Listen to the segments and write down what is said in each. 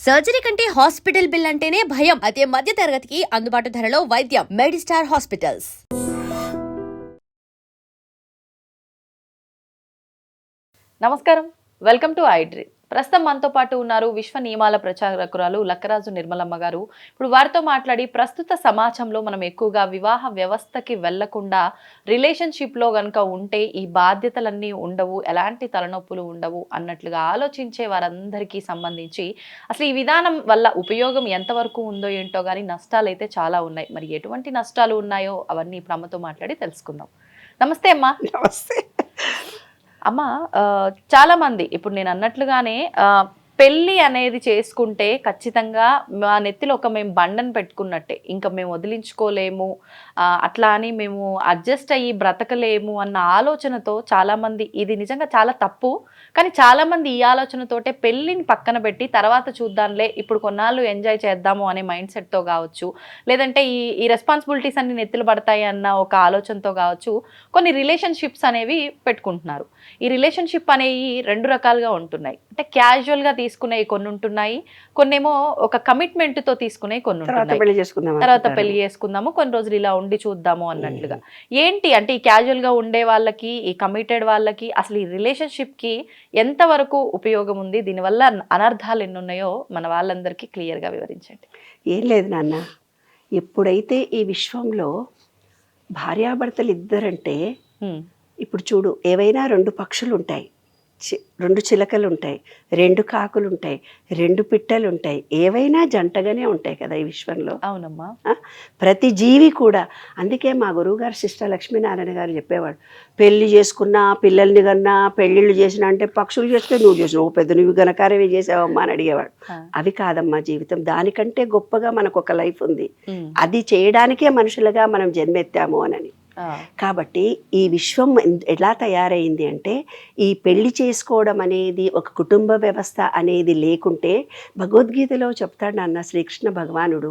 Surgery కంటే hospital bill అంటేనే భయం. అదే మధ్య తరగతికి అందుబాటు ధరలో వైద్యం. Medistar hospitals. నమస్కారం, వెల్కమ్ టు ఐడ్రీ. ప్రస్తుతం మనతో పాటు ఉన్నారు విశ్వ నియమాల ప్రచారకురాలు లక్కరాజు నిర్మలమ్మ గారు. ఇప్పుడు వారితో మాట్లాడి ప్రస్తుత సమాజంలో మనం ఎక్కువగా వివాహ వ్యవస్థకి వెళ్లకుండా రిలేషన్షిప్లో కనుక ఉంటే ఈ బాధ్యతలన్నీ ఉండవు, ఎలాంటి తలనొప్పులు ఉండవు అన్నట్లుగా ఆలోచించే వారందరికీ సంబంధించి అసలు ఈ విధానం వల్ల ఉపయోగం ఎంతవరకు ఉందో ఏంటో కానీ నష్టాలు అయితే చాలా ఉన్నాయి. మరి ఎటువంటి నష్టాలు ఉన్నాయో అవన్నీ ఇప్పుడు అమ్మతో మాట్లాడి తెలుసుకుందాం. నమస్తే అమ్మా. నమస్తే అమ్మ, చాలా మంది ఇప్పుడు నేను అన్నట్లుగానే పెళ్ళి అనేది చేసుకుంటే ఖచ్చితంగా మా నెత్తిలో మేము బండను పెట్టుకున్నట్టే, ఇంకా మేము వదిలించుకోలేము, అట్లా అని మేము అడ్జస్ట్ అయ్యి బ్రతకలేము అన్న ఆలోచనతో చాలామంది, ఇది నిజంగా చాలా తప్పు, కానీ చాలామంది ఈ ఆలోచనతోటే పెళ్ళిని పక్కన పెట్టి తర్వాత చూద్దాంలే, ఇప్పుడు కొన్నాళ్ళు ఎంజాయ్ చేద్దాము అనే మైండ్ సెట్తో కావచ్చు, లేదంటే ఈ రెస్పాన్సిబిలిటీస్ అన్ని నెత్తిలు పడతాయి అన్న ఒక ఆలోచనతో కావచ్చు కొన్ని రిలేషన్షిప్స్ అనేవి పెట్టుకుంటున్నారు. ఈ రిలేషన్షిప్ అనేవి రెండు రకాలుగా ఉంటున్నాయి. అంటే క్యాజువల్గా తీసుకునేవి కొన్ని ఉంటున్నాయి, కొన్నేమో ఒక కమిట్మెంట్తో తీసుకునేవి కొన్ని ఉంటున్నాయి. తర్వాత పెళ్లి చేసుకుందాము, కొన్ని రోజులు ఇలా ఉండి చూద్దాము అన్నట్లుగా. ఏంటి అంటే ఈ క్యాజువల్గా ఉండే వాళ్ళకి, ఈ కమిటెడ్ వాళ్ళకి అసలు ఈ రిలేషన్షిప్కి ఎంతవరకు ఉపయోగం ఉంది, దీనివల్ల అనర్థాలు ఎన్ని ఉన్నాయో మన వాళ్ళందరికీ క్లియర్గా వివరించండి. ఏం లేదు నాన్న, ఎప్పుడైతే ఈ విశ్వంలో భార్యాభర్తలు ఇద్దరంటే, ఇప్పుడు చూడు, ఏవైనా రెండు పక్షులు ఉంటాయి, రెండు చిలకలు ఉంటాయి, రెండు కాకులు ఉంటాయి, రెండు పిట్టలు ఉంటాయి, ఏవైనా జంటగానే ఉంటాయి కదా ఈ విశ్వంలో. అవునమ్మా. ప్రతి జీవి కూడా. అందుకే మా గురువుగారు సిస్టర్ లక్ష్మీనారాయణ గారు చెప్పేవాడు, పెళ్లి చేసుకున్నా, పిల్లల్ని కన్నా, పెళ్ళిళ్ళు చేసినా అంటే పక్షులు చేస్తే నువ్వు చేసినావు, పెద్ద నువ్వు గనకారమే చేసావమ్మా అని అడిగేవాడు. అవి కాదమ్మా జీవితం, దానికంటే గొప్పగా మనకు ఒక లైఫ్ ఉంది, అది చేయడానికే మనుషులుగా మనం జన్మెత్తాము అని. కాబట్టి ఈ విశ్వం ఎలా తయారైంది అంటే, ఈ పెళ్లి చేసుకోవడం అనేది ఒక కుటుంబ వ్యవస్థ అనేది లేకుంటే, భగవద్గీతలో చెప్తాడు నాన్న శ్రీకృష్ణ భగవానుడు,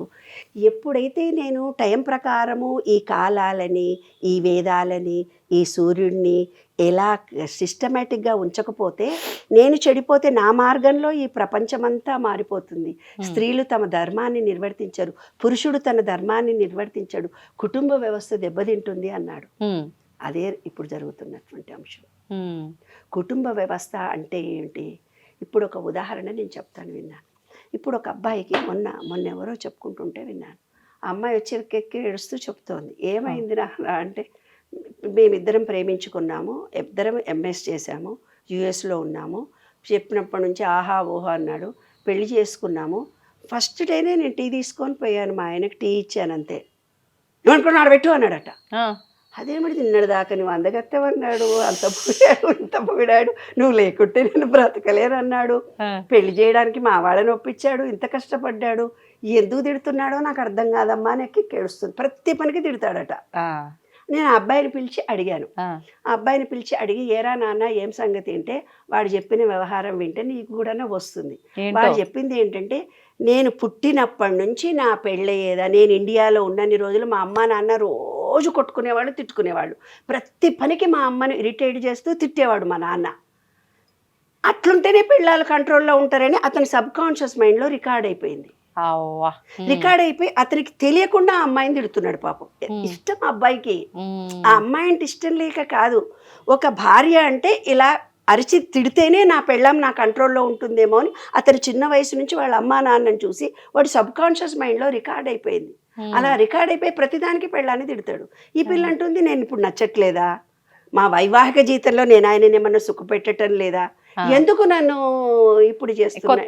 ఎప్పుడైతే నేను టైం ప్రకారము ఈ కాలాలని, ఈ వేదాలని, ఈ సూర్యుడిని ఎలా సిస్టమేటిక్గా ఉంచకపోతే, నేను చెడిపోతే నా మార్గంలో ఈ ప్రపంచమంతా మారిపోతుంది. స్త్రీలు తమ ధర్మాన్ని నిర్వర్తించరు, పురుషుడు తన ధర్మాన్ని నిర్వర్తించడు, కుటుంబ వ్యవస్థ దెబ్బతింటుంది అన్నాడు. అదే ఇప్పుడు జరుగుతున్నటువంటి అంశం. కుటుంబ వ్యవస్థ అంటే ఏంటి? ఇప్పుడు ఒక ఉదాహరణ నేను చెప్తాను, విన్నాను. ఇప్పుడు ఒక అబ్బాయికి మొన్న ఎవరో చెప్పుకుంటుంటే విన్నాను. ఆ అమ్మాయి వచ్చి ఎక్కి ఏడుస్తూ చెప్తోంది, ఏమైంది రా అంటే, మేమిద్దరం ప్రేమించుకున్నాము, ఇద్దరం ఎంఎస్ చేశాము, యుఎస్లో ఉన్నాము, చెప్పినప్పటి నుంచి ఆహా ఓహో అన్నాడు, పెళ్లి చేసుకున్నాము, ఫస్ట్ డేనే నేను టీ తీసుకొని పోయాను, మా ఆయనకు టీ ఇచ్చాను అంతే, ఏమనుకున్నాడు పెట్టు అన్నాడట. అదేమిటి తిన్నాడు దాకా నువ్వు అందగత్తవన్నాడు, అంత పొగిడాడు ఇంత పొగిడాడు, నువ్వు లేకుంటే నేను బ్రతకలేను అన్నాడు, పెళ్లి చేయడానికి మా వాళ్ళని ఒప్పించాడు, ఇంత కష్టపడ్డాడు, ఎందుకు తిడుతున్నాడో నాకు అర్థం కాదమ్మా అని ఏడుస్తుంది, ప్రతి పనికి తిడతాడట. నేను ఆ అబ్బాయిని పిలిచి అడిగాను, ఆ అబ్బాయిని పిలిచి అడిగి, ఏరా నాన్న ఏం సంగతి అంటే, వాడు చెప్పిన వ్యవహారం వింటే నీకు కూడా వస్తుంది. వాడు చెప్పింది ఏంటంటే, నేను పుట్టినప్పటి నుంచి నా పెళ్ళయ్యేదా, నేను ఇండియాలో ఉన్నన్ని రోజులు మా అమ్మ నాన్న రోజు కొట్టుకునేవాళ్ళు, తిట్టుకునేవాళ్ళు, ప్రతి పనికి మా అమ్మను ఇరిటేట్ చేస్తూ తిట్టేవాడు మా నాన్న. అట్లుంటేనే పిల్లలు కంట్రోల్లో ఉంటారని అతని సబ్కాన్షియస్ మైండ్లో రికార్డ్ అయిపోయింది. రికార్డ్ అయిపోయి అతనికి తెలియకుండా ఆ అమ్మాయిని తిడుతున్నాడు. పాపం ఇష్టం అబ్బాయికి, ఆ అమ్మాయి అంటే ఇష్టం లేక కాదు, ఒక భార్య అంటే ఇలా అరిచి తిడితేనే నా పెళ్ళాం నా కంట్రోల్లో ఉంటుందేమో అని అతను చిన్న వయసు నుంచి వాళ్ళ అమ్మా నాన్నని చూసి వాడు సబ్కాన్షియస్ మైండ్లో రికార్డ్ అయిపోయింది. అలా రికార్డ్ అయిపోయి ప్రతిదానికి పెళ్ళాన్ని తిడతాడు. ఈ పిల్ల అంటుంది, నేను ఇప్పుడు నచ్చట్లేదా, మా వైవాహిక జీవితంలో నేను ఆయనని ఏమన్నా సుఖ పెట్టడం లేదా, ఎందుకు నన్ను ఇప్పుడు చేస్తున్నా,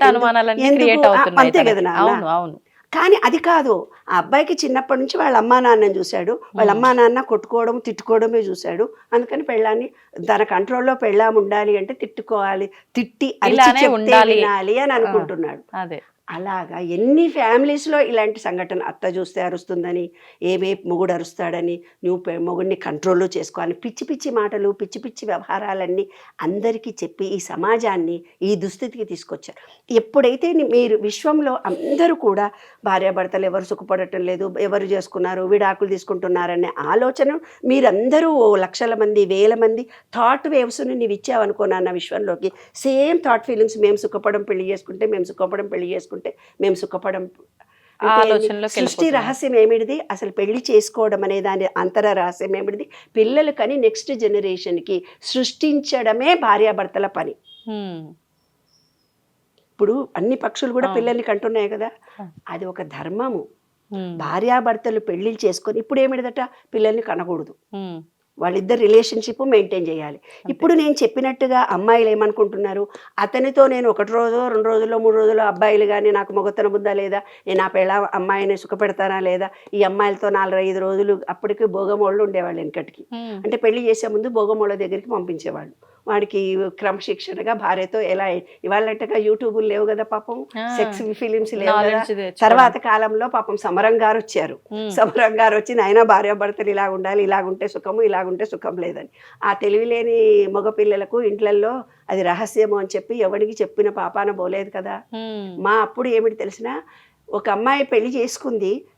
అంతే కదా నాన్న. కానీ అది కాదు, ఆ అబ్బాయికి చిన్నప్పటి నుంచి వాళ్ళ అమ్మా నాన్నని చూశాడు, వాళ్ళ అమ్మా నాన్న కొట్టుకోవడం తిట్టుకోవడమే చూశాడు, అందుకని పెళ్ళాన్ని తన కంట్రోల్లో పెళ్ళాం ఉండాలి అంటే తిట్టుకోవాలి, తిట్టి అరిచి వినాలి అని అనుకుంటున్నాడు. అలాగా ఎన్ని ఫ్యామిలీస్లో ఇలాంటి సంఘటన, అత్త చూస్తే అరుస్తుందని, ఏమే మొగుడు అరుస్తాడని, నువ్వు మొగుడిని కంట్రోల్లో చేసుకోవాలని పిచ్చి పిచ్చి మాటలు, పిచ్చి పిచ్చి వ్యవహారాలన్నీ అందరికీ చెప్పి ఈ సమాజాన్ని ఈ దుస్థితికి తీసుకొచ్చారు. ఎప్పుడైతే మీరు విశ్వంలో అందరూ కూడా భార్యాభర్తలు ఎవరు సుఖపడటం లేదు, ఎవరు చేసుకున్నారు, విడాకులు తీసుకుంటున్నారనే ఆలోచన మీరందరూ లక్షల మంది, వేల మంది థాట్ వేవ్స్ని నీవు ఇచ్చావనుకో నాన్న విశ్వంలోకి, సేమ్ థాట్ ఫీలింగ్స్, మేము సుఖపడం పెళ్లి చేసుకుంటే, మేము సుఖపడం పెళ్లి చేసుకుంటే, మేము సుఖపడం. అంటే ఆలోచనలోకి సృష్టి వెళ్ళిపోతున్నారు. రహస్యం ఏమిటిది? అసలు పెళ్లి చేసుకోవడం అనే దాని అంతర రహస్యం ఏమిటిది? పిల్లలు కానీ నెక్స్ట్ జనరేషన్కి సృష్టించడమే భార్యాభర్తల పని. ఇప్పుడు అన్ని పక్షులు కూడా పిల్లల్ని కంటున్నాయి కదా, అది ఒక ధర్మము. భార్యాభర్తలు పెళ్లిళ్ళు చేసుకొని ఇప్పుడు ఏమిటిదట, పిల్లల్ని కనకూడదు, వాళ్ళిద్దరు రిలేషన్షిప్ మెయింటైన్ చేయాలి. ఇప్పుడు నేను చెప్పినట్టుగా అమ్మాయిలు ఏమనుకుంటున్నారు, అతనితో నేను 1 రోజు 2 రోజుల్లో 3 రోజుల్లో అబ్బాయిలు కానీ నాకు మొగతన బుద్ధ లేదా, నేను ఆ పెళ్ళ అమ్మాయిని సుఖపెడతానా లేదా, ఈ అమ్మాయిలతో 4-5 రోజులు, అప్పటికి భోగమోళ్ళు ఉండేవాళ్ళు వెనకటికి. అంటే పెళ్లి చేసే ముందు భోగమోళ్ళ దగ్గరికి పంపించేవాళ్ళు, వాడికి క్రమశిక్షణగా భార్యతో ఎలా. ఇవాళట్టుగా యూట్యూబులు లేవు కదా పాపం, సెక్స్ ఫిలిమ్స్ లేవు కదా. తర్వాత కాలంలో పాపం సమరం గారు వచ్చారు. సమరం గారు వచ్చి నాయన భార్యాభర్తలు ఇలా ఉండాలి, ఇలాగుంటే సుఖము, ఇలాగుంటే సుఖం లేదని. ఆ తెలివిలేని మగపిల్లలకు ఇంట్లల్లో అది రహస్యము అని చెప్పి ఎవరికి చెప్పిన పాపాన పోలేదు కదా. మా అప్పుడు ఏమిటి తెలిసిన, ఒక అమ్మాయి పెళ్లి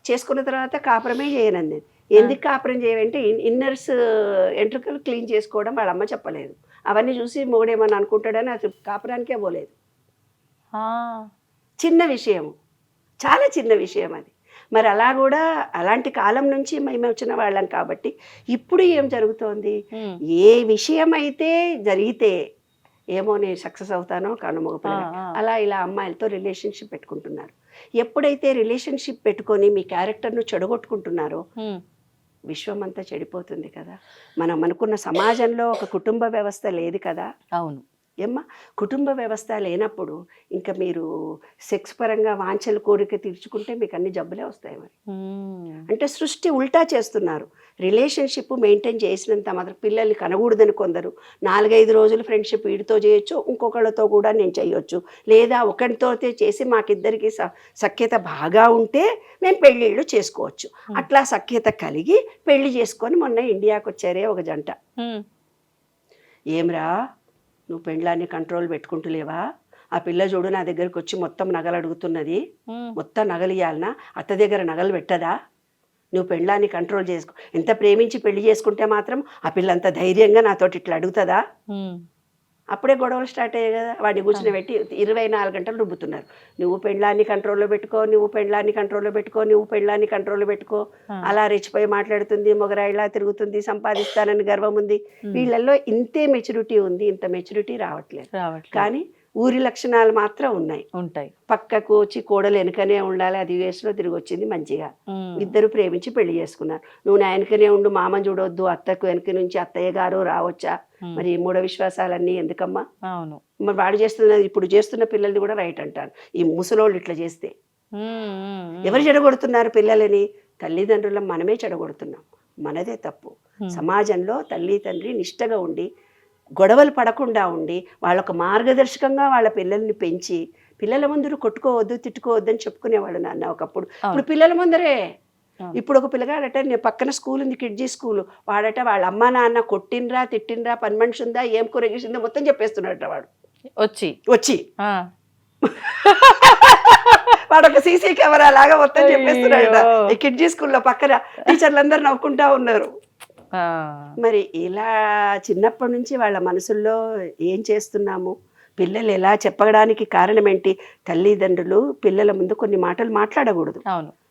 చేసుకున్న తర్వాత కాపురమే చేయనంది. ఎందుకు కాపురం చేయమంటే ఇన్నర్స్ ఎంట్రుకలు క్లీన్ చేసుకోవడం వాళ్ళ అమ్మ చెప్పలేదు. అవన్నీ చూసి మొగుడేమని అనుకుంటాడని అసలు కాపురానికే పోలేదు. చిన్న విషయం, చాలా చిన్న విషయం అది. మరి అలా కూడా అలాంటి కాలం నుంచి మేము వచ్చిన వాళ్ళం కాబట్టి ఇప్పుడు ఏం జరుగుతోంది, ఏ విషయం అయితే జరిగితే ఏమో నేను సక్సెస్ అవుతానో కాను మగపిల్ల, అలా ఇలా అమ్మాయిలతో రిలేషన్షిప్ పెట్టుకుంటున్నారు. ఎప్పుడైతే రిలేషన్షిప్ పెట్టుకొని మీ క్యారెక్టర్ను చెడగొట్టుకుంటున్నారో విశ్వం అంతా చెడిపోతుంది కదా. మనం అనుకున్న సమాజంలో ఒక కుటుంబ వ్యవస్థ లేదు కదా. అవును ఏమ్మా, కుటుంబ వ్యవస్థ లేనప్పుడు ఇంకా మీరు సెక్స్ పరంగా వాంఛల కోరిక తీర్చుకుంటే మీకు అన్ని జబ్బులే వస్తాయి. మరి అంటే సృష్టి ఉల్టా చేస్తున్నారు. రిలేషన్షిప్ మెయింటైన్ చేసినంత మాత్రం పిల్లల్ని కనకూడదని కొందరు 4-5 రోజులు ఫ్రెండ్షిప్ వీడితో చేయొచ్చు, ఇంకొకళ్ళతో కూడా నేను చేయొచ్చు, లేదా ఒకరితో చేసి మాకిద్దరికి సఖ్యత బాగా ఉంటే మేము పెళ్ళిళ్ళు చేసుకోవచ్చు. అట్లా సఖ్యత కలిగి పెళ్లి చేసుకొని మొన్న ఇండియాకి వచ్చారే ఒక జంట. ఏమ్రా నువ్వు పెళ్ళాన్ని కంట్రోల్ పెట్టుకుంటలేవా? ఆ పిల్ల చూడు నా దగ్గరకు వచ్చి మొత్తం నగలు అడుగుతున్నది, మొత్తం నగలు ఇవ్వాలనా, అత్త దగ్గర నగలు పెట్టదా? నువ్వు పెళ్ళాన్ని కంట్రోల్ చేసుకో. ఎంత ప్రేమించి పెళ్లి చేసుకుంటే మాత్రం ఆ పిల్ల అంత ధైర్యంగా నాతోటి ఇట్లా అడుగుతుందా? అప్పుడే గొడవలు స్టార్ట్ అయ్యాయి కదా. వాడిని కూర్చుని పెట్టి 24 గంటలు రుబ్బుతున్నారు. నువ్వు పెళ్ళాన్ని కంట్రోల్లో పెట్టుకో, నువ్వు పెళ్ళాన్ని కంట్రోల్లో పెట్టుకో, నువ్వు పెళ్ళాన్ని కంట్రోల్లో పెట్టుకో. అలా రెచ్చిపోయి మాట్లాడుతుంది, మొగరాయిలా తిరుగుతుంది, సంపాదిస్తానని గర్వం ఉంది. వీళ్ళల్లో ఇంతే మెచ్యూరిటీ ఉంది, ఇంత మెచ్యూరిటీ రావట్లేదు. కానీ ఊరి లక్షణాలు మాత్రం ఉంటాయి. పక్కకు వచ్చి కోడలు వెనుకనే ఉండాలి, అది వేసులో తిరిగి వచ్చింది మంచిగా. ఇద్దరు ప్రేమించి పెళ్లి చేసుకున్నారు. నువ్వు నా వెనుకనే ఉండు, మామని చూడొద్దు, అత్తకు వెనుక నుంచి అత్తయ్య గారు రావచ్చా? మరి మూఢ విశ్వాసాలన్నీ ఎందుకమ్మా? అవును, మరి వాడు ఇప్పుడు చేస్తున్న పిల్లల్ని కూడా రైట్ అంటారు. ఈ ముసలోళ్ళు ఇట్లా చేస్తే ఎవరు చెడగొడుతున్నారు పిల్లలని? తల్లిదండ్రులను మనమే చెడగొడుతున్నాం, మనదే తప్పు. సమాజంలో తల్లి తండ్రి నిష్టగా ఉండి గొడవలు పడకుండా ఉండి వాళ్ళొక మార్గదర్శకంగా వాళ్ళ పిల్లల్ని పెంచి, పిల్లల ముందర కొట్టుకోవద్దు తిట్టుకోవద్దు అని చెప్పుకునేవాడు నాన్న ఒకప్పుడు. ఇప్పుడు పిల్లల ముందరే. ఇప్పుడు ఒక పిల్లగాడట, నేను పక్కన స్కూల్ ఉంది, కిడ్జీ స్కూల్, వాడట వాళ్ళ అమ్మ నాన్న కొట్టినరా తిట్టినరా, పని మనిషి ఉందా, ఏం కూరగేసిందో మొత్తం చెప్పేస్తున్నాడట వాడు వచ్చి వాడు ఒక సీసీ కెమెరా లాగా మొత్తం చెప్పేస్తున్నాడట. ఈ కిడ్జీ స్కూల్లో పక్కన టీచర్లందరూ నవ్వుకుంటా ఉన్నారు. మరి ఇలా చిన్నప్పటి నుంచి వాళ్ళ మనసుల్లో ఏం చేస్తున్నాము, పిల్లలు ఎలా చెప్పడానికి కారణం ఏంటి? తల్లిదండ్రులు పిల్లల ముందు కొన్ని మాటలు మాట్లాడకూడదు,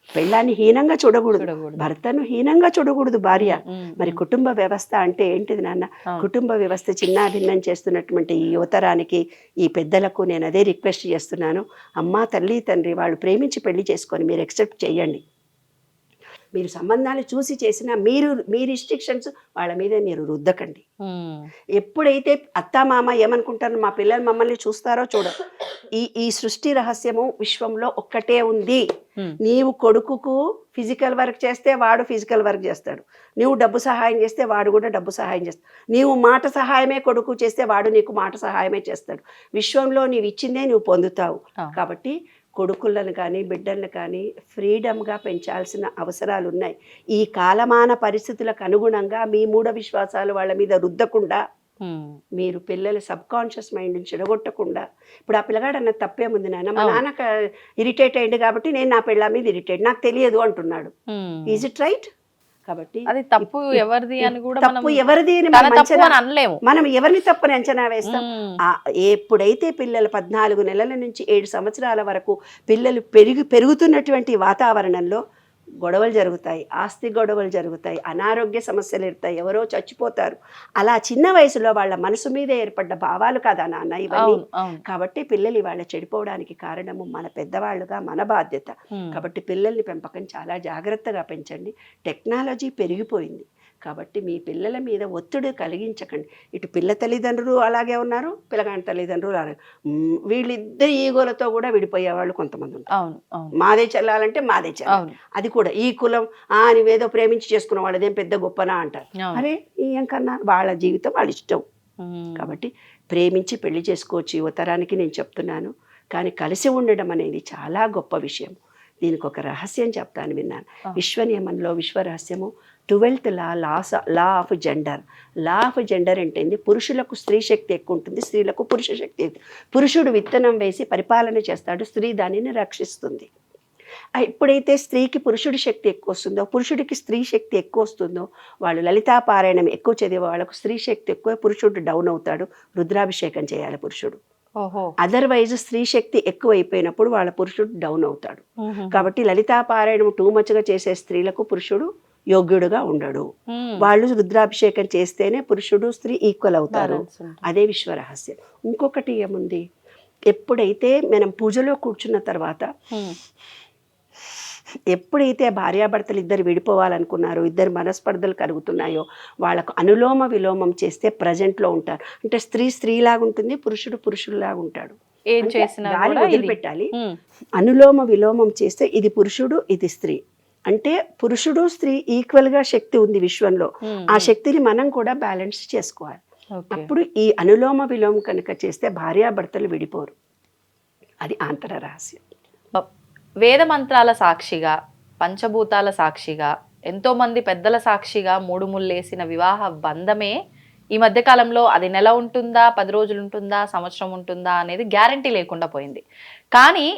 పెళ్ళాన్ని హీనంగా చూడకూడదు, భర్తను హీనంగా చూడకూడదు భార్య. మరి కుటుంబ వ్యవస్థ అంటే ఏంటిది నాన్న? కుటుంబ వ్యవస్థ చిన్నాభిన్నం చేస్తున్నటువంటి ఈ యువతరానికి, ఈ పెద్దలకు నేను అదే రిక్వెస్ట్ చేస్తున్నాను. అమ్మ తల్లి తండ్రి వాళ్ళు ప్రేమించి పెళ్లి చేసుకొని మీరు ఎక్సెప్ట్ చేయండి. మీరు సంబంధాలు చూసి చేసినా మీ రిస్ట్రిక్షన్స్ వాళ్ళ మీద మీరు రుద్దకండి. ఎప్పుడైతే అత్తామామ ఏమనుకుంటారో మా పిల్లలు మమ్మల్ని చూస్తారో చూడరు. ఈ సృష్టి రహస్యము విశ్వంలో ఒక్కటే ఉంది. నీవు కొడుకుకు ఫిజికల్ వర్క్ చేస్తే వాడు ఫిజికల్ వర్క్ చేస్తాడు, నీవు డబ్బు సహాయం చేస్తే వాడు కూడా డబ్బు సహాయం చేస్తాడు, నీవు మాట సహాయమే కొడుకు చేస్తే వాడు నీకు మాట సహాయమే చేస్తాడు. విశ్వంలో నీవు ఇచ్చిందే నువ్వు పొందుతావు. కాబట్టి కొడుకులను కానీ బిడ్డలను కానీ ఫ్రీడమ్గా పెంచాల్సిన అవసరాలు ఉన్నాయి. ఈ కాలమాన పరిస్థితులకు అనుగుణంగా మీ మూఢ విశ్వాసాలు వాళ్ళ మీద రుద్దకుండా, మీరు పిల్లల సబ్కాన్షియస్ మైండ్ని చెడగొట్టకుండా. ఇప్పుడు ఆ పిల్లగాడు అన్న తప్పేముంది నాన్న, మా నాన్న ఇరిటేట్ అయ్యింది కాబట్టి నేను నా పిల్ల మీద ఇరిటేట్, నాకు తెలియదు అంటున్నాడు. Is it right? కాబట్టి అది తప్పు ఎవరిది అని కూడా తప్పు ఎవరిది అని తన మనం తప్పు అంచనా- అని అనలేము. మనం ఎవరిని తప్పని అంచనా వేస్తాం. మ్మ్. ఎప్పుడైతే పిల్లలు 14 నెలల నుంచి 7 సంవత్సరాల వరకు పిల్లలు పెరుగుతున్నటువంటి వాతావరణంలో గొడవలు జరుగుతాయి, ఆస్తి గొడవలు జరుగుతాయి, అనారోగ్య సమస్యలు ఎడతాయి, ఎవరో చచ్చిపోతారు. అలా చిన్న వయసులో వాళ్ళ మనసు మీద ఏర్పడ్డ భావాలు కదా నాన్న ఇవన్నీ. అవును, అవును. కాబట్టి పిల్లలు వాళ్ళ చెడిపోవడానికి కారణము మన పెద్దవాళ్ళుగా మన బాధ్యత. కాబట్టి పిల్లల్ని పెంపకం చాలా జాగ్రత్తగా పెంచండి. టెక్నాలజీ పెరిగిపోయింది కాబట్టి మీ పిల్లల మీద ఒత్తిడి కలిగించకండి. ఇటు పిల్ల తల్లిదండ్రులు అలాగే ఉన్నారు, పిల్లగాని తల్లిదండ్రులు అలాగే. వీళ్ళిద్దరు ఈగోలతో కూడా విడిపోయేవాళ్ళు కొంతమంది ఉంటారు. అవును, అవును, మాదే చెల్లాలంటే మాదే చెల్లాలి, అవును. అది కూడా ఈ కులం నువ్వేదో ప్రేమించి చేసుకున్న వాళ్ళదేం పెద్ద గొప్పనా అంటారు. అవును. అరే ఏం కన్నా వాళ్ళ జీవితం వాళ్ళ ఇష్టం. మ్మ్. కాబట్టి ప్రేమించి పెళ్లి చేసుకోవచ్చు యువతరానికి నేను చెప్తున్నాను. కానీ కలిసి ఉండడం అనేది చాలా గొప్ప విషయం. దీనికి ఒక రహస్యం చెప్తాను, విన్నాను. విశ్వనియమంలో విశ్వరహస్యము 12th law of gender. Law of gender అంటే పురుషులకు స్త్రీ శక్తి ఎక్కువ ఉంటుంది, స్త్రీలకు పురుష శక్తి. పురుషుడు విత్తనం వేసి పరిపాలన చేస్తాడు, స్త్రీ దానిని రక్షిస్తుంది. ఎప్పుడైతే స్త్రీకి పురుషుడి శక్తి ఎక్కువ వస్తుందో, పురుషుడికి స్త్రీ శక్తి ఎక్కువ వస్తుందో, వాళ్ళు లలితాపారాయణం ఎక్కువ చదివే వాళ్ళకు స్త్రీ శక్తి ఎక్కువ, పురుషుడు డౌన్ అవుతాడు, రుద్రాభిషేకం చేయాలి పురుషుడు. ఓహో. అదర్వైజ్ స్త్రీ శక్తి ఎక్కువ అయిపోయినప్పుడు వాళ్ళ పురుషుడు డౌన్ అవుతాడు. మ్మ్. కాబట్టి లలితాపారాయణం టూ మచ్గా చేసే స్త్రీలకు పురుషుడు యోగ్యుడుగా ఉండడు. మ్మ్. వాళ్ళు రుద్రాభిషేకం చేస్తేనే పురుషుడు స్త్రీ ఈక్వల్ అవుతారు. Balance ఉంటుంది. అదే విశ్వరహస్యం. ఇంకొకటి ఏముంది, ఎప్పుడైతే మనం పూజలో కూర్చున్న తర్వాత మ్మ్. ఎప్పుడైతే భార్యాభర్తలు ఇద్దరు విడిపోవాలనుకున్నారో, ఇద్దరు మనస్పర్ధలు కలుగుతున్నాయో, వాళ్ళకు అనులోమ విలోమం చేస్తే ప్రజెంట్లో ఉంటారు. అంటే స్త్రీ స్త్రీలాగా ఉంటుంది, పురుషుడు పురుషుడిలాగా ఉంటాడు. ఏం అంటే చేసినా గాలి కూడా ఇది. వదిలిపెట్టాలి. మ్మ్. అనులోమ విలోమం చేస్తే ఇది పురుషుడు ఇది స్త్రీ, అంటే పురుషుడు స్త్రీ ఈక్వల్గా శక్తి ఉంది విశ్వంలో. మ్మ్. ఆ శక్తిని మనం కూడా బ్యాలెన్స్ చేసుకోవాలి. ఓకే. అప్పుడు ఈ అనులోమ విలోమం కనుక చేస్తే భార్యాభర్తలు విడిపోరు. అది ఆంతర రహస్యం. వేద మంత్రాల సాక్షిగా, పంచభూతాల సాక్షిగా, ఎంతో మంది పెద్దల సాక్షిగా మూడు ముళ్ళేసిన వివాహ బంధమే ఈ మధ్యకాలంలో అది నెల ఉంటుందా, 10 రోజులు ఉంటుందా, సంవత్సరం ఉంటుందా అనేది గ్యారంటీ లేకుండా పోయింది. కానీ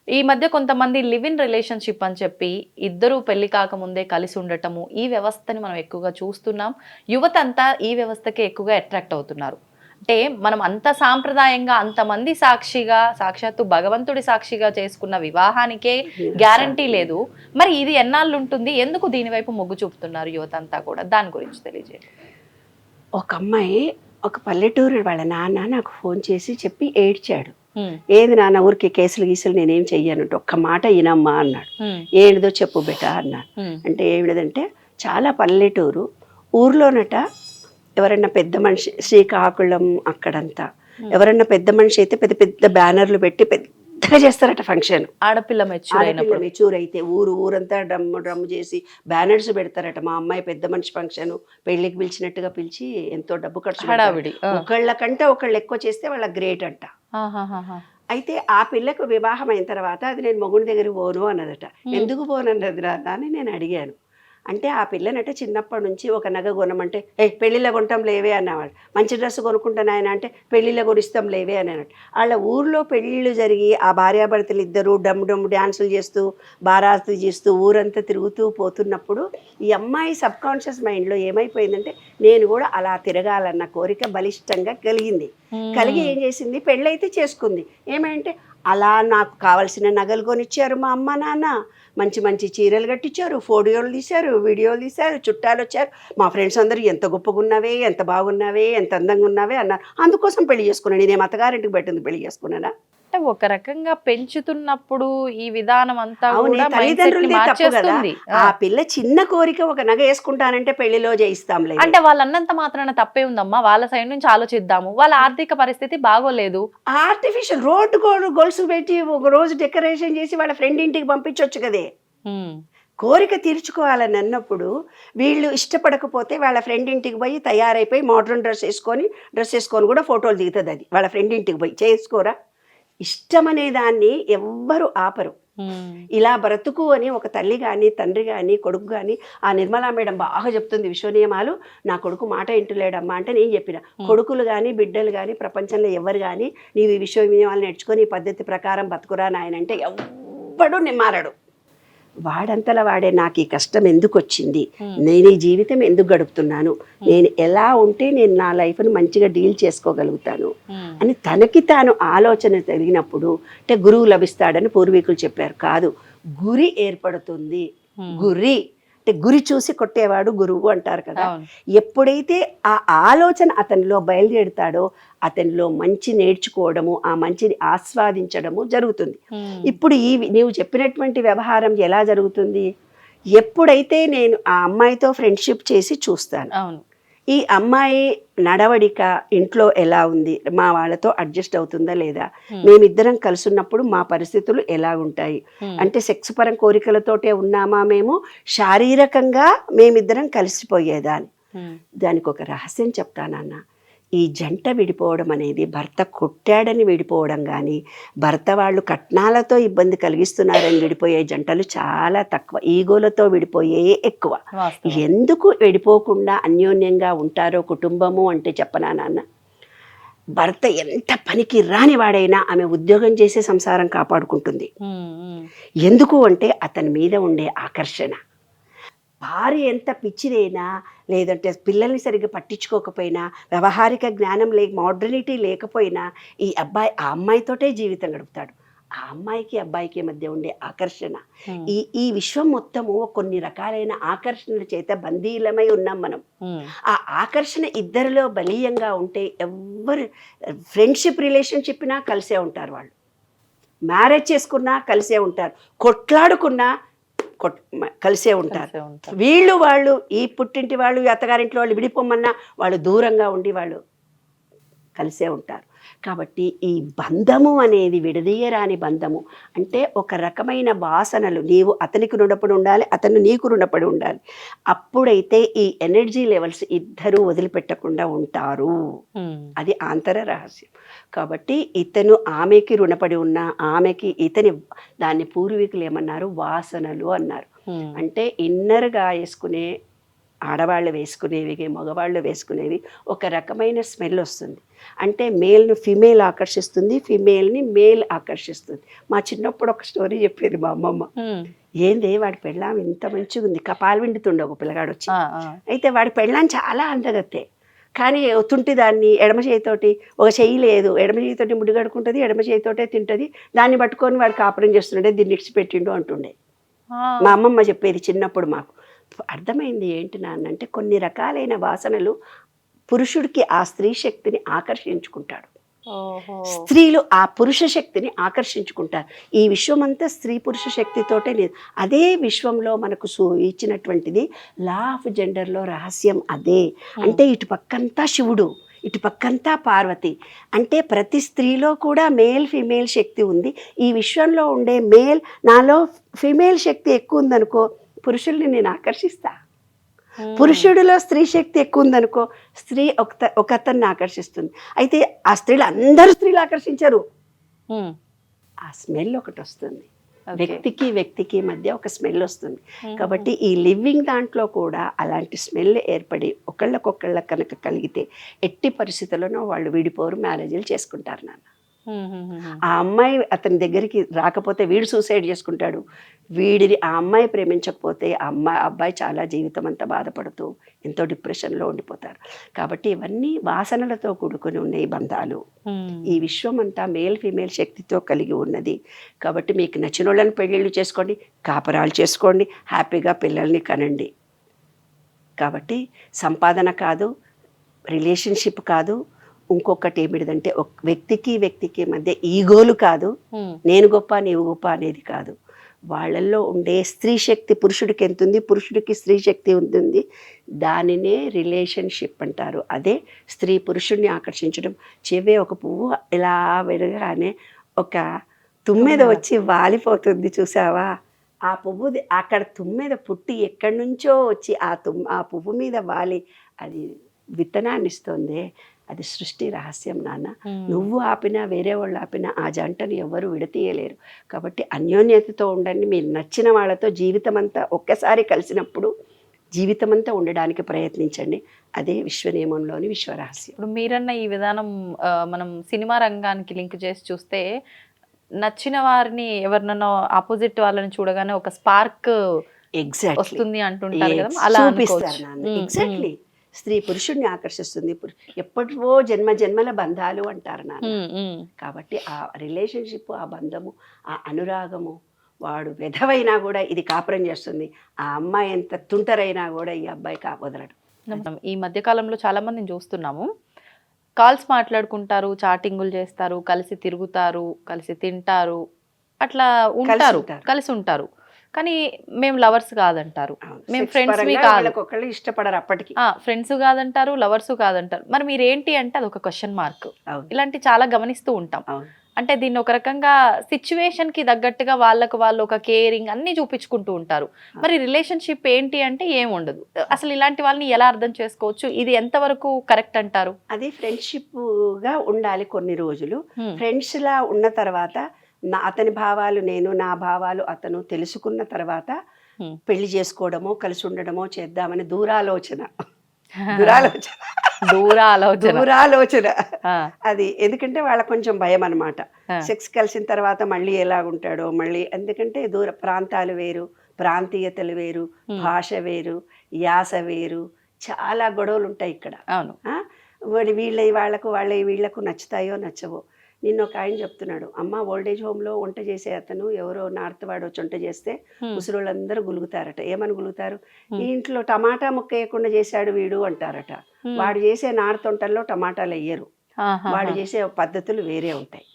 ఈ మధ్య కొంతమంది లివ్ ఇన్ రిలేషన్షిప్ అని చెప్పి ఇద్దరూ పెళ్లి కాకముందే కలిసి ఉండటము, ఈ వ్యవస్థని మనం ఎక్కువగా చూస్తున్నాం. యువత అంతా ఈ వ్యవస్థకే ఎక్కువగా అట్రాక్ట్ అవుతున్నారు. అంటే మనం అంత సాంప్రదాయంగా అంతమంది సాక్షిగా, సాక్షాత్తు భగవంతుడి సాక్షిగా చేసుకున్న వివాహానికే గ్యారంటీ లేదు. మరి ఇది ఎన్నాళ్ళు ఉంటుంది, ఎందుకు దీనివైపు మొగ్గు చూపుతున్నారు యువత అంతా కూడా? దాని గురించి తెలియజేయండి. ఒక అమ్మాయి ఒక పల్లెటూరు వాళ్ళ నాన్న నాకు ఫోన్ చేసి చెప్పి ఏడ్చాడు. ఏది నాన్న ఊరికి కేసులు గీసులు నేనేం చెయ్యను, ఒక్క మాట వినమ్మా అన్నాడు. ఏమిదో చెప్పు బెటా అన్నాడు. అంటే ఏమిటంటే చాలా పల్లెటూరు, ఊర్లోనట ఎవరన్నా పెద్ద మనిషి, శ్రీకాకుళం అక్కడంతా ఎవరన్నా పెద్ద మనిషి అయితే పెద్ద పెద్ద బ్యానర్లు పెట్టి పెద్దగా చేస్తారట ఫంక్షన్. ఆడపిల్ల మెచ్యూర్ అయితే ఊరంతా డ్రమ్ చేసి బ్యానర్స్ పెడతారట. మా అమ్మాయి పెద్ద మనిషి ఫంక్షన్, పెళ్లికి పిలిచినట్టుగా పిలిచి ఎంతో డబ్బు ఖర్చు హడావిడి. ఒకళ్ళకంటే ఒకళ్ళు ఎక్కువ చేస్తే వాళ్ళ గ్రేట్ అంట. అయితే ఆ పిల్లకు వివాహం అయిన తర్వాత అది నేను మొగుడి దగ్గర పోను అన్నదట. ఎందుకు పోను అన్నది రాదా అని నేను అడిగాను. అంటే ఆ పిల్లనట చిన్నప్పటి నుంచి ఒక నగ కొనమంటే పెళ్ళిళ్ళ కొనటం లేవే అన్నవాడు. మంచి డ్రెస్ కొనుక్కుంటాను ఆయన అంటే పెళ్ళిళ్ళ కొనిస్తాం లేవే అని అన్నాడు. వాళ్ళ ఊర్లో పెళ్ళిళ్ళు జరిగి ఆ భార్యాభర్తలు ఇద్దరు డమ్ డ్యాన్సులు చేస్తూ బారాతు చేస్తూ ఊరంతా తిరుగుతూ పోతున్నప్పుడు ఈ అమ్మాయి సబ్కాన్షియస్ మైండ్లో ఏమైపోయిందంటే నేను కూడా అలా తిరగాలన్న కోరిక బలిష్టంగా కలిగింది. కలిగి ఏం చేసింది, పెళ్ళైతే చేసుకుంది. ఏమంటే అలా నాకు కావలసిన నగలు కొనిచ్చారు మా అమ్మ నాన్న, మంచి మంచి చీరలు కట్టించారు, ఫోటోలు తీశారు, వీడియోలు తీశారు, చుట్టాలు వచ్చారు. మా ఫ్రెండ్స్ అందరూ ఎంత గొప్పగా ఉన్నావే, ఎంత బాగున్నావే, ఎంత అందంగా ఉన్నావే అన్నారు. అందుకోసం పెళ్లి చేసుకున్నాను. నేను అత్తగారింటికి పెట్టింది పెళ్లి చేసుకున్నానా? అంటే ఒక రకంగా పెంచుతున్నప్పుడు ఈ విధానం అంతా అవును, కూడా తల్లిదండ్రులది తప్పు కదా. ఆ పిల్ల చిన్న కోరిక ఒక నగ వేసుకుంటానంటే పెళ్లిలో చేయిస్తాంలే అంటే వాళ్ళు అన్నంత మాత్రాన తప్పే ఉందమ్మా. వాళ్ళ సైడ్ నుంచి ఆలోచిద్దాము. వాళ్ళ ఆర్థిక పరిస్థితి బాగోలేదు. ఆర్టిఫిషియల్ రోడ్డు గొలుసు పెట్టి ఒక రోజు డెకరేషన్ చేసి వాళ్ళ ఫ్రెండ్ ఇంటికి పంపించవచ్చు కదే. కోరిక తీర్చుకోవాలని అన్నప్పుడు వీళ్ళు ఇష్టపడకపోతే వాళ్ళ ఫ్రెండ్ ఇంటికి పోయి తయారైపోయి మోడర్న్ డ్రెస్ వేసుకొని కూడా ఫోటోలు దిగుతుంది. అది వాళ్ళ ఫ్రెండ్ ఇంటికి పోయి చేసుకోరా. ఇష్టమనే దాన్ని ఎవ్వరు ఆపరు. ఇలా బ్రతుకు అని ఒక తల్లి కానీ తండ్రి కానీ కొడుకు కానీ, ఆ నిర్మలా మేడం బాగా చెప్తుంది విశ్వనియమాలు. నా కొడుకు మాట ఇంటలేడమ్మా అంటే నేను చెప్పిన, కొడుకులు కానీ బిడ్డలు కానీ ప్రపంచంలో ఎవరు కానీ నీవు ఈ విశ్వనియమాలు నేర్చుకొని ఈ పద్ధతి ప్రకారం బతుకురా నాయనంటే ఎవ్వడు నిమ్మారడు. వాడంతలా వాడే నాకు ఈ కష్టం ఎందుకు వచ్చింది, నేను ఈ జీవితం ఎందుకు గడుపుతున్నాను, నేను ఎలా ఉంటే నేను నా లైఫ్ను మంచిగా డీల్ చేసుకోగలుగుతాను అని తనకి తాను ఆలోచన కలిగినప్పుడు అంటే గురువు లభిస్తాడని పూర్వీకులు చెప్పారు. కాదు, గురి ఏర్పడుతుంది. గురి అంటే గురి చూసి కొట్టేవాడు గురువు అంటారు కదా. ఎప్పుడైతే ఆ ఆలోచన అతనిలో బయలుదేరుతాడో అతనిలో మంచి నేర్చుకోవడము, ఆ మంచిని ఆస్వాదించడము జరుగుతుంది. ఇప్పుడు నీవు చెప్పినటువంటి వ్యవహారం ఎలా జరుగుతుంది, ఎప్పుడైతే నేను ఆ అమ్మాయితో ఫ్రెండ్షిప్ చేసి చూస్తాను, ఈ అమ్మాయి నడవడిక ఇంట్లో ఎలా ఉంది, మా వాళ్ళతో అడ్జస్ట్ అవుతుందా లేదా, మేమిద్దరం కలుసున్నప్పుడు మా పరిస్థితులు ఎలా ఉంటాయి, అంటే సెక్స్ పరం కోరికలతోటే ఉన్నామా మేము, శారీరకంగా మేమిద్దరం కలిసిపోయేదాన్ని. దానికి ఒక రహస్యం చెప్తానన్న, ఈ జంట విడిపోవడం అనేది భర్త కొట్టాడని విడిపోవడం కానీ, భర్త వాళ్ళు కట్నాలతో ఇబ్బంది కలిగిస్తున్నారని విడిపోయే జంటలు చాలా తక్కువ, ఈగోలతో విడిపోయే ఎక్కువ. ఎందుకు విడిపోకుండా అన్యోన్యంగా ఉంటారో కుటుంబము అంటే చెప్పనా నాన్న, భర్త ఎంత పనికి రాని వాడైనా ఆమె ఉద్యోగం చేసే సంసారం కాపాడుకుంటుంది. ఎందుకు అంటే అతని మీద ఉండే ఆకర్షణ. భార్య ఎంత పిచ్చిదైనా, లేదంటే పిల్లల్ని సరిగ్గా పట్టించుకోకపోయినా, వ్యవహారిక జ్ఞానం మోడర్నిటీ లేకపోయినా, ఈ అబ్బాయి ఆ అమ్మాయితోటే జీవితం గడుపుతాడు. ఆ అమ్మాయికి అబ్బాయికి మధ్య ఉండే ఆకర్షణ, ఈ విశ్వం మొత్తము కొన్ని రకాలైన ఆకర్షణల చేత బందీలమై ఉన్నాం మనం. ఆ ఆకర్షణ ఇద్దరిలో బలీయంగా ఉంటే ఎవ్వరు ఫ్రెండ్షిప్ రిలేషన్షిప్నా కలిసే ఉంటారు, వాళ్ళు మ్యారేజ్ చేసుకున్నా కలిసే ఉంటారు, కొట్లాడుకున్నా కలిసే ఉంటారు. వాళ్ళు ఈ పుట్టింటి వాళ్ళు ఈ అత్తగారింటి వాళ్ళు విడిపోమన్నా వాళ్ళు దూరంగా ఉండి వాళ్ళు కలిసే ఉంటారు. కాబట్టి ఈ బంధము అనేది విడదీయరాని బంధము. అంటే ఒక రకమైన వాసనలు, నీవు అతనికి రుణపడి ఉండాలి, అతను నీకు రుణపడి ఉండాలి. అప్పుడైతే ఈ ఎనర్జీ లెవెల్స్ ఇద్దరూ వదిలిపెట్టకుండా ఉంటారు. అది ఆంతర రహస్యం. కాబట్టి ఇతను ఆమెకి రుణపడి ఉన్న, ఆమెకి ఇతని, దాన్ని పూర్వీకులు ఏమన్నారు, వాసనలు అన్నారు. అంటే ఇన్నర్గా వేసుకునే ఆడవాళ్ళు వేసుకునేవి, మగవాళ్ళు వేసుకునేవి ఒక రకమైన స్మెల్ వస్తుంది. అంటే మేల్ను ఫిమేల్ ఆకర్షిస్తుంది, ఫిమేల్ని మేల్ ఆకర్షిస్తుంది. మా చిన్నప్పుడు ఒక స్టోరీ చెప్పేది మా అమ్మమ్మ. ఏంది వాడి పెళ్ళాం ఇంత మంచిగా ఉంది, కపాలు విండుతుండే ఒక పిల్లగాడు వచ్చి. అయితే వాడి పెళ్ళాం చాలా అందగత్తే, కానీ తుంటి దాన్ని ఎడమ చేయితోటి, ఒక చెయ్యి లేదు, ఎడమ చేయితోటి ముడి కడుకుంటుంది, ఎడమ చేయితోటే తింటుంది, దాన్ని పట్టుకొని వాడు కాపురం చేస్తుండే, దీన్ని ఇడిచిపెట్టిండు అంటుండే మా అమ్మమ్మ చెప్పేది చిన్నప్పుడు మాకు. అర్థమైంది ఏంటి నాన్న అంటే, కొన్ని రకాలైన వాసనలు పురుషుడికి ఆ స్త్రీ శక్తిని ఆకర్షించుకుంటాడు, స్త్రీలు ఆ పురుష శక్తిని ఆకర్షించుకుంటారు. ఈ విశ్వమంతా స్త్రీ పురుష శక్తితోటే లేదు. అదే విశ్వంలో మనకు ఇచ్చినటువంటిది లా ఆఫ్ జెండర్లో రహస్యం అదే. అంటే ఇటు పక్కంతా శివుడు, ఇటు పక్కంతా పార్వతి. అంటే ప్రతి స్త్రీలో కూడా మేల్ ఫిమేల్ శక్తి ఉంది. ఈ విశ్వంలో ఉండే మేల్, నాలో ఫిమేల్ శక్తి ఎక్కువ ఉందనుకో, పురుషుల్ని నేను ఆకర్షిస్తా. పురుషుడిలో స్త్రీ శక్తి ఎక్కువ ఉందనుకో, స్త్రీ ఒకతన్ని ఆకర్షిస్తుంది. అయితే ఆ స్త్రీలు అందరూ స్త్రీలు ఆకర్షించరు, ఆ స్మెల్ ఒకటి వస్తుంది. వ్యక్తికి మధ్య ఒక స్మెల్ వస్తుంది. కాబట్టి ఈ లివింగ్ దాంట్లో కూడా అలాంటి స్మెల్ ఏర్పడి ఒకళ్ళకొకళ్ళ కనుక కలిగితే ఎట్టి పరిస్థితుల్లోనూ వాళ్ళు విడిపోరు, మ్యారేజీలు చేసుకుంటారు నాన్న. ఆ అమ్మాయి అతని దగ్గరికి రాకపోతే వీడు సూసైడ్ చేసుకుంటాడు, వీడిని ఆ అమ్మాయి ప్రేమించకపోతే అబ్బాయి చాలా జీవితం అంతా బాధపడుతూ ఎంతో డిప్రెషన్లో ఉండిపోతారు. కాబట్టి ఇవన్నీ వాసనలతో కూడుకొని ఉన్న ఈ బంధాలు. ఈ విశ్వం అంతా మేల్ ఫీమేల్ శక్తితో కలిగి ఉన్నది. కాబట్టి మీకు నచ్చిన వాళ్ళని పెళ్ళిళ్ళు చేసుకోండి, కాపరాలు చేసుకోండి, హ్యాపీగా పిల్లల్ని కనండి. కాబట్టి సంపాదన కాదు, రిలేషన్షిప్ కాదు, ఇంకొకటి ఏమిటిదంటే వ్యక్తికి మధ్య ఈగోలు కాదు, నేను గొప్ప నీవు గొప్ప అనేది కాదు. వాళ్ళల్లో ఉండే స్త్రీ శక్తి పురుషుడికి ఎంత ఉంది, పురుషుడికి స్త్రీ శక్తి ఉంటుంది, దానినే రిలేషన్షిప్ అంటారు. అదే స్త్రీ పురుషుడిని ఆకర్షించడం. చెవే ఒక పువ్వు ఇలా వెరగానే ఒక తుమ్మెద వచ్చి వాలిపోతుంది, చూసావా? ఆ పువ్వు అక్కడ తుమ్మెద పుట్టి ఎక్కడి నుంచో వచ్చి ఆ పువ్వు మీద వాలి అది విత్తనాన్ని ఇస్తుంది. అది సృష్టి రహస్యం నాన్న. నువ్వు ఆపినా వేరే వాళ్ళు ఆపినా ఆ జంటను ఎవరు విడతీయలేరు. కాబట్టి అన్యోన్యతతో ఉండండి. మీరు నచ్చిన వాళ్ళతో జీవితం అంతా ఒక్కసారి కలిసినప్పుడు జీవితం అంతా ఉండడానికి ప్రయత్నించండి. అదే విశ్వనియమంలోని విశ్వరహస్యం. ఇప్పుడు మీరన్న ఈ విధానం మనం సినిమా రంగానికి లింక్ చేసి చూస్తే నచ్చిన వారిని ఎవరినైనా ఆపోజిట్ వాళ్ళని చూడగానే ఒక స్పార్క్ ఎగ్జాక్ట్లీ వస్తుంది అంటుంటారు కదా, అలా చూపిస్తారు నాన్న. అనుకోవచ్చు. ఎగ్జాక్ట్లీ స్త్రీ పురుషుడిని ఆకర్షిస్తుంది, ఎప్పటివో జన్మ జన్మల బంధాలు అంటారు నాన్న. కాబట్టి ఆ రిలేషన్షిప్, ఆ బంధము, ఆ అనురాగము, వాడు వెధవైనా కూడా ఇది కాపురం చేస్తుంది, ఆ అమ్మాయి ఎంత తుంటరైనా కూడా ఈ అబ్బాయి వదలడు. ఈ మధ్య కాలంలో చాలా మందిని చూస్తున్నాము, కాల్స్ మాట్లాడుకుంటారు, చాటింగులు చేస్తారు, కలిసి తిరుగుతారు, కలిసి తింటారు, అట్లా ఉంటారు, కలిసి ఉంటారు, కానీ మేము లవర్స్ కాదంటారు, మేము ఫ్రెండ్స్ కాదు, ఒకళ్ళు ఇష్టపడరు అప్పటికి, ఫ్రెండ్స్ కాదంటారు, లవర్స్ కాదంటారు. మరి మీరు ఏంటి అంటే అది ఒక క్వశ్చన్ మార్క్. ఇలాంటి చాలా గమనిస్తూ ఉంటాం. అంటే దీన్ని ఒక రకంగా సిచ్యువేషన్ కి తగ్గట్టుగా వాళ్ళకు వాళ్ళు ఒక కేరింగ్ అన్ని చూపించుకుంటూ ఉంటారు. మరి రిలేషన్షిప్ ఏంటి అంటే ఏం ఉండదు. అసలు ఇలాంటి వాళ్ళని ఎలా అర్థం చేసుకోవచ్చు, ఇది ఎంతవరకు కరెక్ట్ అంటారు? అది ఫ్రెండ్షిప్ గా ఉండాలి కొన్ని రోజులు. ఫ్రెండ్స్ లా ఉన్న తర్వాత అతని భావాలు నేను, నా భావాలు అతను తెలుసుకున్న తర్వాత పెళ్లి చేసుకోవడమో కలిసి ఉండడమో చేద్దామని దూరాలోచన అది. ఎందుకంటే వాళ్ళకి కొంచెం భయం అనమాట, సెక్స్ కలిసిన తర్వాత మళ్ళీ ఎలా ఉంటాడో మళ్ళీ. ఎందుకంటే దూర ప్రాంతాలు వేరు, ప్రాంతీయతలు వేరు, భాష వేరు, యాస వేరు, చాలా గొడవలు ఉంటాయి ఇక్కడ. వీళ్ళకు నచ్చుతాయో నచ్చవో. నిన్న ఒక ఆయన చెప్తున్నాడు, అమ్మ ఓల్డేజ్ హోమ్లో వంట చేసే అతను ఎవరో నార్త్ వాడు వచ్చి వంట చేస్తే ముసలోళ్ళందరూ గులుగుతారట. ఏమని గులుగుతారు? ఈ ఇంట్లో టమాటా ముక్క వేయకుండా చేశాడు వీడు అంటారట. వాడు చేసే నార్త్ వంటల్లో టమాటాలు వేయరు, వాడు చేసే పద్ధతులు వేరే ఉంటాయి.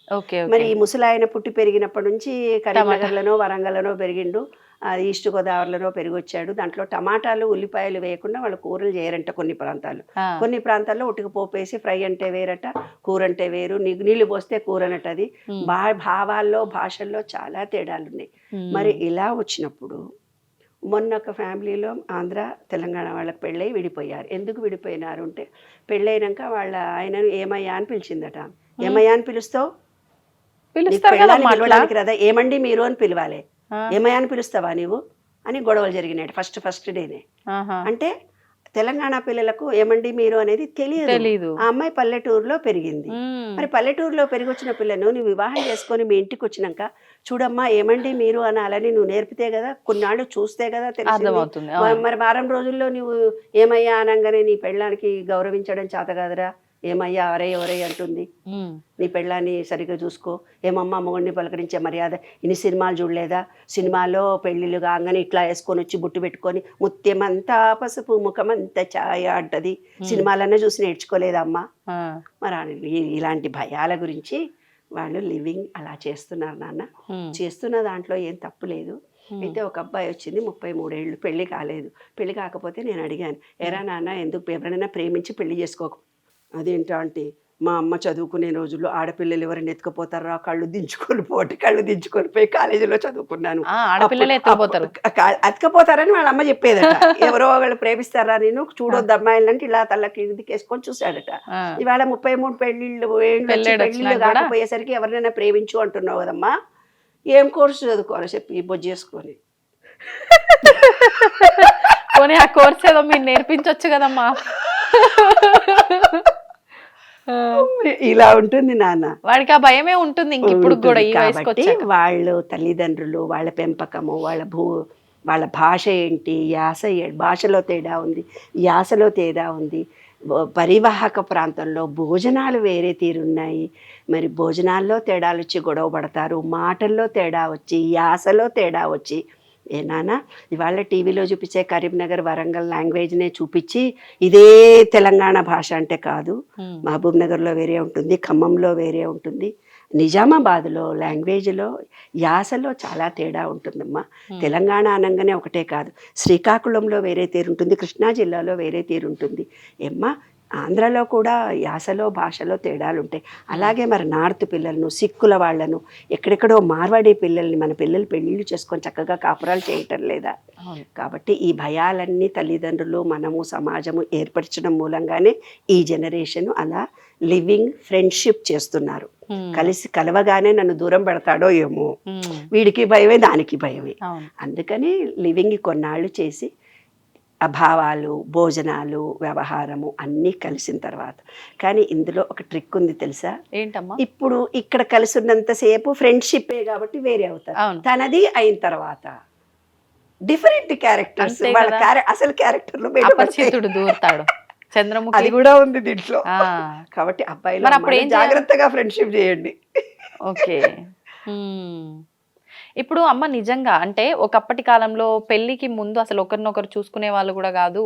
మరి ఈ ముసలాయన పుట్టి పెరిగినప్పటి నుంచి కరీంనగర్లోనో వరంగల్లోనో పెరిగిండు, ఈస్ట్ గోదావరిలోనో పెరిగొచ్చాడు. దాంట్లో టమాటాలు ఉల్లిపాయలు వేయకుండా వాళ్ళు కూరలు చేయరంట కొన్ని ప్రాంతాలు. కొన్ని ప్రాంతాల్లో ఉట్టుకు పోపేసి ఫ్రై అంటే వేరట, కూర అంటే వేరు, నీళ్లు పోస్తే కూర అనట. అది భావాల్లో భాషల్లో చాలా తేడాలు ఉన్నాయి. మరి ఇలా వచ్చినప్పుడు మొన్న ఒక ఫ్యామిలీలో ఆంధ్ర తెలంగాణ వాళ్ళకి పెళ్ళై విడిపోయారు. ఎందుకు విడిపోయినారు అంటే, పెళ్ళైనాక వాళ్ళ ఆయనను ఏమయ్యా అని పిలిచిందట. ఏమయ్యా అని పిలుస్తావు? పిలవడానికి కదా, ఏమండి మీరు అని పిలవాలి. ఏమయ్యా అని పిలుస్తావా నీవు అని గొడవలు జరిగినాయి ఫస్ట్ డేనే. అంటే తెలంగాణ పిల్లలకు ఏమండి మీరు అనేది తెలియదు. ఆ అమ్మాయి పల్లెటూరులో పెరిగింది. మరి పల్లెటూరులో పెరిగొచ్చిన పిల్లను నువ్వు వివాహం చేసుకొని మీ ఇంటికి వచ్చినాక చూడమ్మా ఏమండి మీరు అనాలని నువ్వు నేర్పితే కదా, కొన్నాళ్ళు చూస్తే కదా తెలిసింది. మరి వారం రోజుల్లో నువ్వు ఏమయ్యా అనగానే నీ పెళ్ళానికి గౌరవించడం చేత కదరా, ఏమయ్యా ఒరే ఒరే అంటుంది, నీ పెళ్ళాన్ని సరిగ్గా చూసుకో, ఏమమ్మా మొగుడిని పలకరించే మర్యాద, ఇన్ని సినిమాలు చూడలేదా, సినిమాలో పెళ్ళిళ్ళు కాగానే ఇట్లా వేసుకొని వచ్చి బుట్టు పెట్టుకొని ముత్యమంతా పసుపు ముఖమంతా ఛాయ అంటది, సినిమాలన్నా చూసి నేర్చుకోలేదమ్మా. మరి ఇలాంటి భయాల గురించి వాళ్ళు లివింగ్ అలా చేస్తున్నారు నాన్న. చేస్తున్న దాంట్లో ఏం తప్పు లేదు. అయితే ఒక అబ్బాయి వచ్చింది, 33 ఏళ్ళు, పెళ్లి కాలేదు. పెళ్లి కాకపోతే నేను అడిగాను, ఎరా నాన్న ఎందుకు ఎవరైనా ప్రేమించి పెళ్లి చేసుకోకు? అదేంటా అంటే, మా అమ్మ చదువుకునే రోజుల్లో ఆడపిల్లలు ఎవరైనా ఎత్తుకుపోతారా, కళ్ళు దించుకొని పోయి కాలేజీలో చదువుకున్నాను, ఎత్తుకపోతారని వాళ్ళ అమ్మ చెప్పేదట. ఎవరో వాళ్ళు ప్రేమిస్తారా నేను చూడొద్దు అమ్మాయిలు అంటే ఇలా తల్లకి వేసుకొని చూశాడట. ఇవాళ 33 పెళ్ళిళ్ళు కాకపోయేసరికి ఎవరినైనా ప్రేమించు అంటున్నావు కదమ్మా, ఏం కోర్సు చదువుకోవాలి చెప్పి బొజ్జు చేసుకొని. ఆ కోర్స్ ఏదో మీరు నేర్పించవచ్చు కదమ్మా. ఇలా ఉంటుంది నాన్న, వాడికి ఆ భయమే ఉంటుంది ఇంక ఇప్పుడు కూడా. కాబట్టి వాళ్ళు తల్లిదండ్రులు, వాళ్ళ పెంపకము, వాళ్ళ భాష ఏంటి, భాషలో తేడా ఉంది, యాసలో తేడా ఉంది. పరివాహక ప్రాంతంలో భోజనాలు వేరే తీరున్నాయి. మరి భోజనాల్లో తేడాలు వచ్చి గొడవ పడతారు, మాటల్లో తేడా వచ్చి, యాసలో తేడా వచ్చి. ఏనానా ఇవాళ టీవీలో చూపించే కరీంనగర్ వరంగల్ లాంగ్వేజ్నే చూపించి ఇదే తెలంగాణ భాష అంటే కాదు. మహబూబ్ నగర్లో వేరే ఉంటుంది, ఖమ్మంలో వేరే ఉంటుంది, నిజామాబాద్లో లాంగ్వేజ్లో యాసలో చాలా తేడా ఉంటుందమ్మా. తెలంగాణ అనగానే ఒకటే కాదు, శ్రీకాకుళంలో వేరే తీరు ఉంటుంది, కృష్ణా జిల్లాలో వేరే తీరు ఉంటుంది. ఏమ్మా ఆంధ్రలో కూడా యాసలో భాషలో తేడాలు ఉంటాయి. అలాగే మరి నార్త్ పిల్లలను, సిక్కుల వాళ్ళను, ఎక్కడెక్కడో మార్వాడి పిల్లల్ని మన పిల్లలు పెళ్ళిళ్ళు చేసుకొని చక్కగా కాపురాలు చేయటం లేదా? కాబట్టి ఈ భయాలన్నీ తల్లిదండ్రులు, మనము, సమాజము ఏర్పరచడం మూలంగానే ఈ జనరేషన్ అలా లివింగ్ ఫ్రెండ్షిప్ చేస్తున్నారు. కలవగానే నన్ను దూరం పెడతాడో ఏమో, వీడికి భయమే దానికి భయమే. అందుకని లివింగ్ కొన్నాళ్ళు చేసి భావాలు, భోజనాలు, వ్యవహారము అన్నీ కలిసిన తర్వాత. కానీ ఇందులో ఒక ట్రిక్ ఉంది తెలుసా? ఏంటమ్మా? ఇప్పుడు ఇక్కడ కలిసి ఉన్నంతసేపు ఫ్రెండ్షిప్పే కాబట్టి వేరే అవుతారు. అవును. తనది అయిన తర్వాత డిఫరెంట్ క్యారెక్టర్స్, అంతే వాళ్ళ కదా. అసలు క్యారెక్టర్లు అపరిచితుడు దూరుతాడు. అది చంద్రముఖి. కూడా ఉంది దీంట్లో. ఆ, కాబట్టి అబ్బాయిలు మరి అప్పుడు ఏం అమ్మాయిలు జాగ్రత్తగా ఫ్రెండ్షిప్ చేయండి. ఓకే. ఇప్పుడు అమ్మ నిజంగా అంటే ఒకప్పటి కాలంలో పెళ్లికి ముందు అసలు ఒకరినొకరు చూసుకునే వాళ్ళు కూడా కాదు,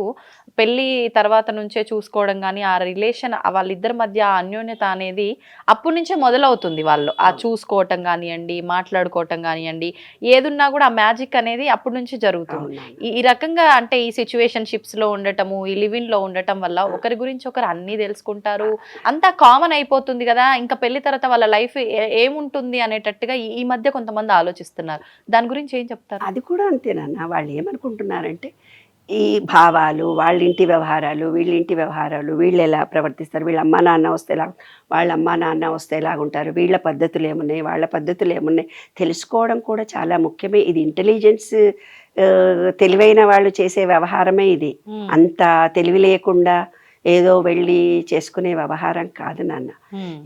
పెళ్లి తర్వాత నుంచే చూసుకోవడం కానీ ఆ రిలేషన్ వాళ్ళిద్దరి మధ్య ఆ అన్యోన్యత అనేది అప్పటి నుంచే మొదలవుతుంది. వాళ్ళు ఆ చూసుకోవటం కానివ్వండి, మాట్లాడుకోవటం కానివ్వండి, ఏదున్నా కూడా ఆ మ్యాజిక్ అనేది అప్పటి నుంచి జరుగుతుంది. ఈ రకంగా అంటే ఈ సిచ్యువేషన్షిప్స్ లో ఉండటము, ఈ లివింగ్ లో ఉండటం వల్ల ఒకరి గురించి ఒకరు అన్నీ తెలుసుకుంటారు, అంతా కామన్ అయిపోతుంది కదా. ఇంకా పెళ్లి తర్వాత వాళ్ళ లైఫ్ ఏముంటుంది అనేటట్టుగా ఈ మధ్య కొంతమంది ఆలోచిస్తారు. దాని గురించి ఏం చెప్తారు? అది కూడా అంతేనన్నా. వాళ్ళు ఏమనుకుంటున్నారంటే ఈ భావాలు, వాళ్ళింటి వ్యవహారాలు, వీళ్ళింటి వ్యవహారాలు, వీళ్ళు ఎలా ప్రవర్తిస్తారు, వీళ్ళ అమ్మా నాన్న వస్తే ఎలా, వాళ్ళ అమ్మా నాన్న వస్తే ఎలాగుంటారు, వీళ్ళ పద్ధతులు ఏమున్నాయి, వాళ్ళ పద్ధతులు ఏమున్నాయి తెలుసుకోవడం కూడా చాలా ముఖ్యమే. ఇది ఇంటెలిజెన్స్, తెలివైన వాళ్ళు చేసే వ్యవహారమే ఇది. అంత తెలివి లేకుండా ఏదో వెళ్ళి చేసుకునే వ్యవహారం కాదు నాన్న.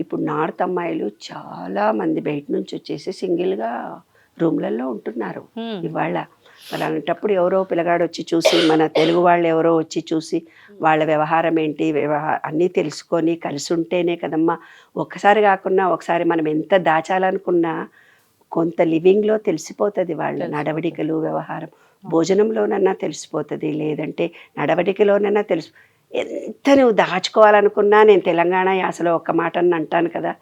ఇప్పుడు నార్త్ అమ్మాయిలు చాలా మంది బయట నుంచి వచ్చేసి సింగిల్గా రూమ్లలో ఉంటున్నారు ఇవాళ. మరి అలాంటప్పుడు ఎవరో పిల్లగాడు వచ్చి చూసి, మన తెలుగు వాళ్ళు ఎవరో వచ్చి చూసి వాళ్ళ వ్యవహారం ఏంటి, అన్నీ తెలుసుకొని కలిసి ఉంటేనే కదమ్మా. ఒక్కసారి కాకుండా ఒకసారి మనం ఎంత దాచాలనుకున్నా కొంత లివింగ్లో తెలిసిపోతుంది వాళ్ళ నడవడికలు, వ్యవహారం. భోజనంలోనన్నా తెలిసిపోతుంది, లేదంటే నడవడికలోనన్నా ఎంత నువ్వు దాచుకోవాలనుకున్నా. నేను తెలంగాణ యాసలో ఒక్క మాట అని అంటాను కదా,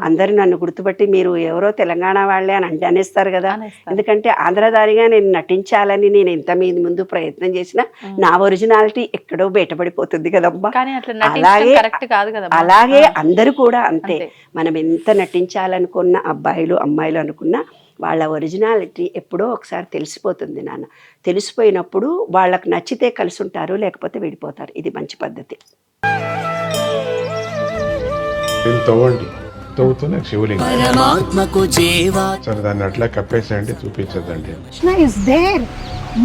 అందరూ నన్ను గుర్తుపట్టి మీరు ఎవరో తెలంగాణ వాళ్ళే అని అనేస్తారు కదా. ఎందుకంటే ఆంధ్రదారిగా నేను నటించాలని నేను ఎంత మీద ముందు ప్రయత్నం చేసినా నా ఒరిజినాలిటీ ఎక్కడో బయటపడిపోతుంది కదమ్మా. అలాగే అందరూ కూడా అంతే. మనం ఎంత నటించాలనుకున్న అబ్బాయిలు అమ్మాయిలు అనుకున్నా వాళ్ళ ఒరిజినాలిటీ ఎప్పుడో ఒకసారి తెలిసిపోతుంది నాన్న. తెలిసిపోయినప్పుడు వాళ్ళకు నచ్చితే కలిసి ఉంటారు, లేకపోతే విడిపోతారు. ఇది మంచి పద్ధతి. తవ్వుతూనే శివలింగం సరే దాన్ని అట్లా కప్పేసేయండి, చూపించదండి. Krishna is there.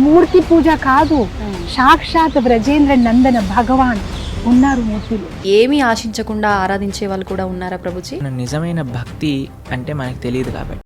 మూర్తి పూజ కాదు, సాక్షాత్ బ్రజేంద్ర నందన భగవాన్ ఉన్నారు మూర్తిలో. ఏమీ ఆశించకుండా ఆరాధించే వాళ్ళు కూడా ఉన్నారా ప్రభుజీ? నిజమైన భక్తి అంటే మనకు తెలియదు కాబట్టి